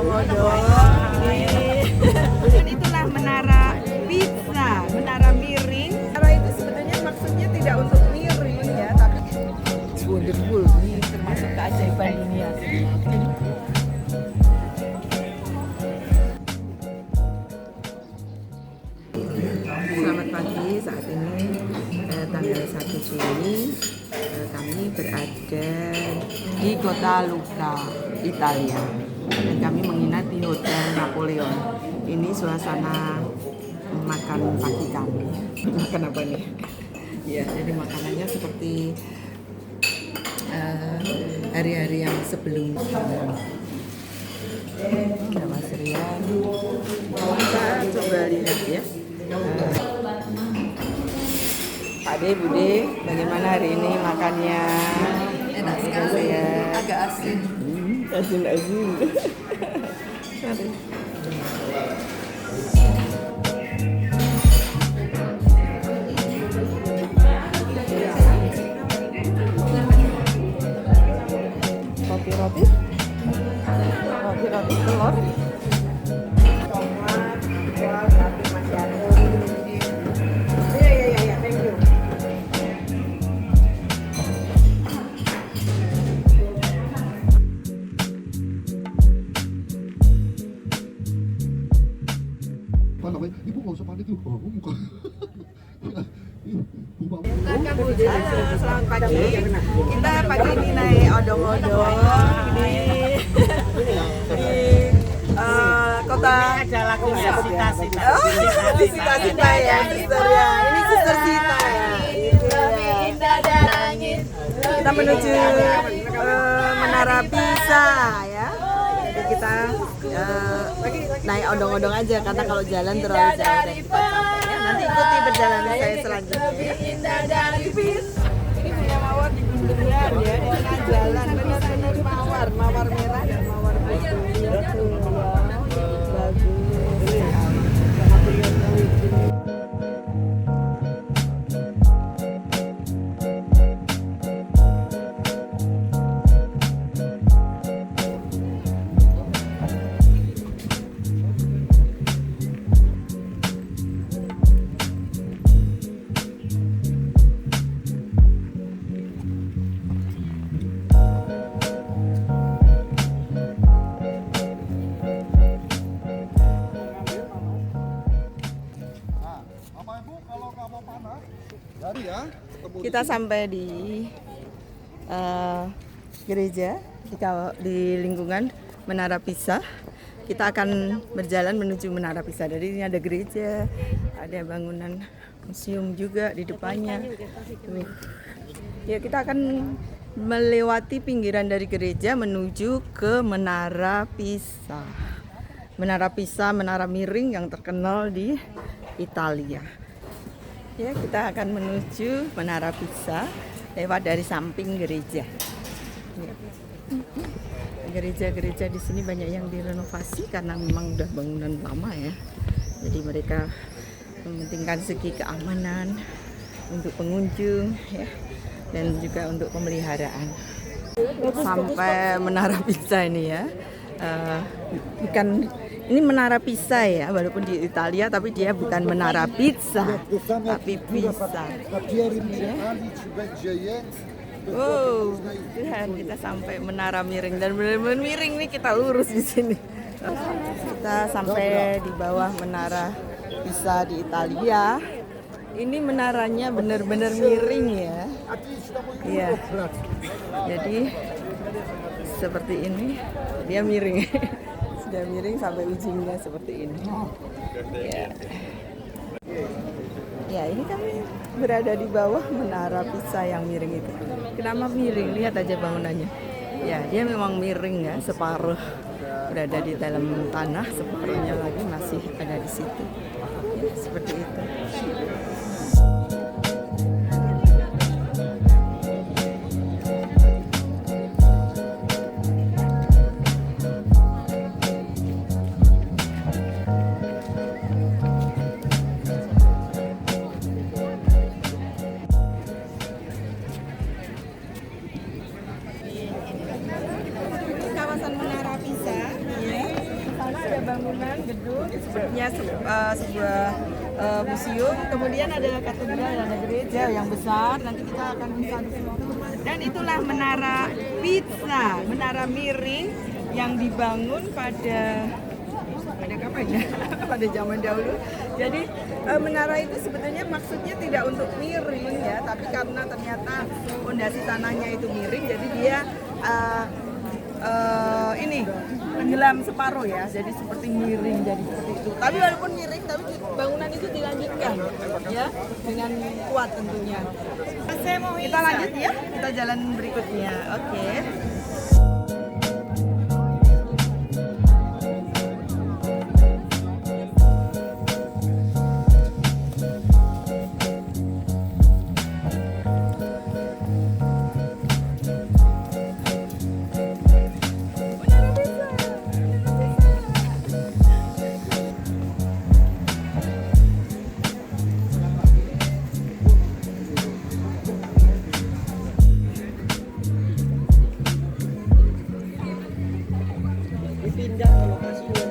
odong-odong. Dan itulah menara pizza, menara miring. Menara itu sebenarnya maksudnya tidak untuk miring ya, tapi it's wonderful. Ini termasuk keajaiban dunia. Selamat pagi, saat ini tanggal 1 Juni kami berada di kota Lucca, Italia, dan kami menginap di Hotel Napoleon. Ini suasana makan pagi kami. Makan apa nih? Ya, jadi makanannya seperti hari-hari yang sebelumnya. Ada Mas Rian. Kita coba lihat ya. Pak De, Bude, bagaimana hari ini makannya? Enak sekali ya. Agak asin. Asin. Roti telur. Ibu nggak usah panik tuh, muka. Selamat pagi. Kita pagi ini naik odong-odong di kota. Ada lagunya Sita-Sita. Oh, di Sita-Sita ya, Sister ya. Ini Sister Sita ya. Kita menuju Menara Pisa ya. Jadi kita naik odong-odong aja karena kalau jalan terlalu jauh dan kita capek ya. Nanti ikuti perjalanan saya selanjutnya ya. Ini punya mawar di Gunungan ya, di tengah jalan benar-benar mawar merah dan mawar putih. Lihat tuh ya, bagus. Kita sampai di gereja di lingkungan Menara Pisa. Kita akan berjalan menuju Menara Pisa. Jadi ini ada gereja, ada bangunan museum juga di depannya. Ya, kita akan melewati pinggiran dari gereja menuju ke Menara Pisa. Menara Pisa, menara miring yang terkenal di Italia. Ya, kita akan menuju Menara Pisa lewat dari samping gereja. Ya. Gereja-gereja di sini banyak yang direnovasi karena memang udah bangunan lama ya. Jadi mereka mementingkan segi keamanan untuk pengunjung ya, dan juga untuk pemeliharaan. Sampai Menara Pisa ini ya. Ini Menara Pisa ya, walaupun di Italia tapi dia bukan menara pizza, tapi pizza. Oh, Tuhan, kita sampai menara miring dan benar-benar miring nih, kita lurus di sini. Kita sampai di bawah Menara Pisa di Italia. Ini menaranya benar-benar miring ya. Iya. Jadi seperti ini, dia miring. Sudah miring sampai ujungnya seperti ini. Ya, ini kami berada di bawah Menara Pisa yang miring itu. Kenapa miring? Lihat aja bangunannya. Ya, dia memang miring ya, separuh berada di dalam tanah, separuhnya lagi masih ada di situ. Ya, seperti itu. Kawasan Menara Pisa ya. bangunan gedung sepertinya sebuah museum. Kemudian ada katedral dan ada gereja yang besar. Nanti kita akan bisa di situ. Dan itulah menara Pisa, menara miring yang dibangun pada kapan ya? Pada zaman dahulu. Jadi menara itu sebetulnya maksudnya tidak untuk miring ya, tapi karena ternyata fondasi tanahnya itu miring, jadi dia ini tenggelam separuh ya, jadi seperti miring, jadi seperti itu. Tapi walaupun miring, tapi bangunan itu dilanjutkan ya dengan kuat tentunya. Kita lanjut ya, kita jalan berikutnya. Oke. Pindah ke lokasinya.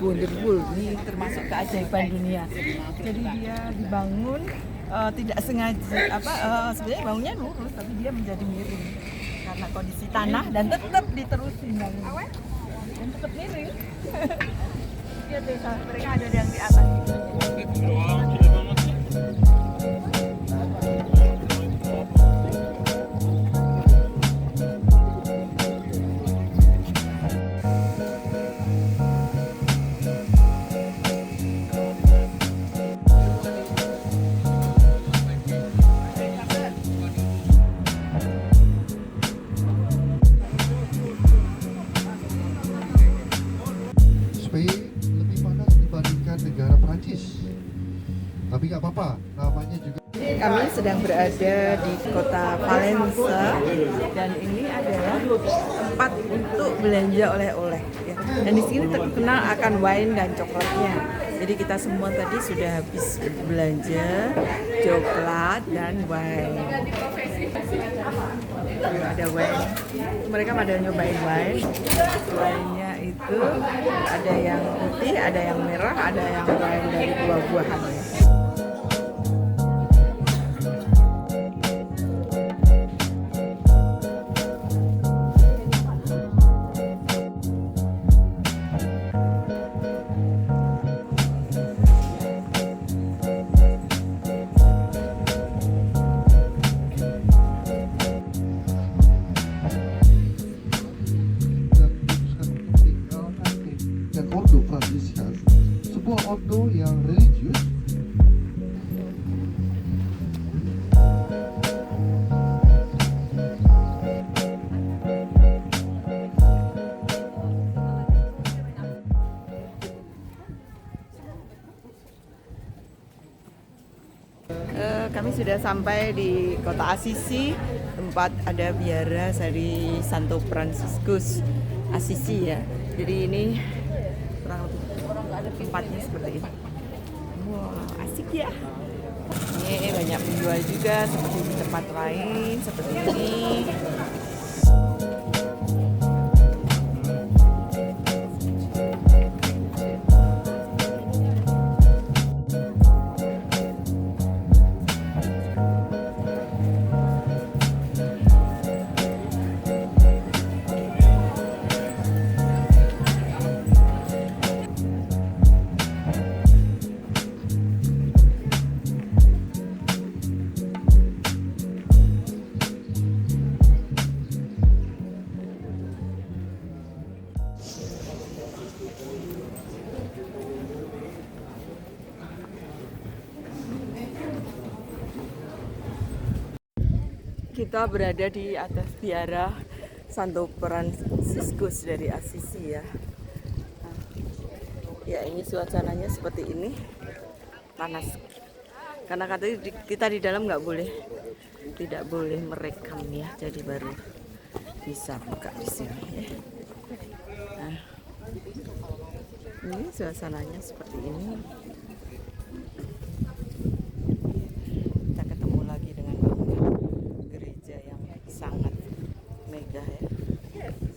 Wonderful, ini termasuk keajaiban dunia. Jadi dia dibangun tidak sengaja sebenarnya bangunnya lurus tapi dia menjadi miring karena kondisi tanah dan tetap diterusin bangun dan tetap miring. Lihat deh, mereka ada yang di atas. Supaya lebih panas dibandingkan negara Perancis. Tapi nggak apa-apa, namanya juga. Kami sedang berada di kota Valencia dan ini adalah tempat untuk belanja oleh-oleh. Ya. Dan di sini terkenal akan wine dan coklatnya. Jadi kita semua tadi sudah habis belanja coklat dan wine. Ada wine. Mereka pada nyobain wine. Wine-nya itu ada yang putih, ada yang merah, ada yang wine dari buah-buahan. Ya. Ordo Franciscan, sebuah ordo yang religius. Kami sudah sampai di kota Assisi, tempat ada biara dari Santo Franciscus Assisi ya. Jadi ini kurang lebih tempatnya seperti ini. Wah, asik ya. Ini banyak penjual juga seperti di tempat lain seperti ini. Kita berada di atas biara Santo Franciscus dari Assisi ya. Nah, ya ini suasananya seperti ini, panas. Karena katanya kita di dalam tidak boleh merekam ya, jadi baru bisa buka di sini ya. Nah, ini suasananya seperti ini. Kita ketemu lagi dengan bangunan gereja yang sangat megah ya.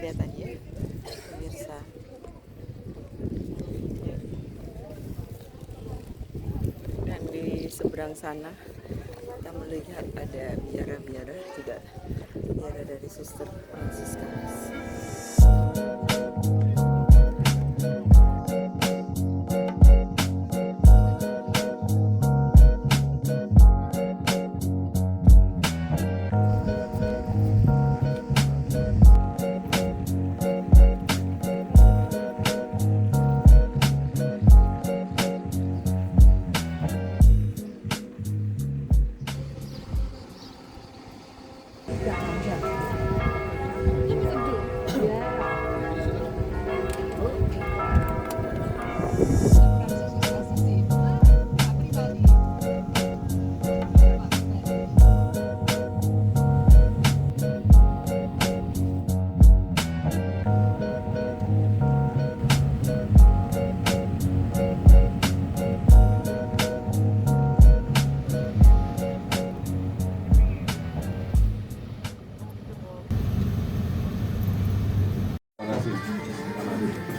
Lihat aja pemirsa. Dan di seberang sana kita melihat ada biara-biara juga, biara dari Suster Fransiskanus.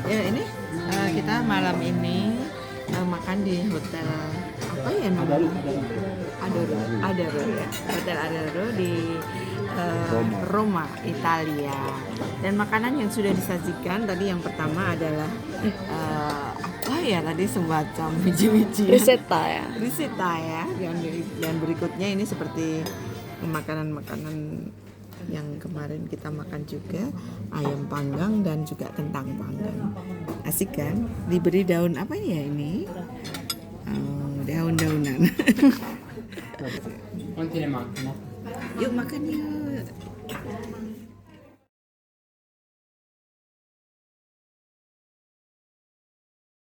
Ya ini kita malam ini makan di hotel apa ya namanya? Adaro ya, Hotel Adaro di Roma, Italia. Dan makanan yang sudah disajikan tadi yang pertama adalah apa ya tadi semacam biji-biji Risetta ya. risetta ya. Dan berikutnya ini seperti makanan-makanan yang kemarin kita makan juga, ayam panggang dan juga kentang panggang. Asik kan? Diberi daun apa ya ini? Daun-daunan. Quanti ne mancano? Yuk makan yuk.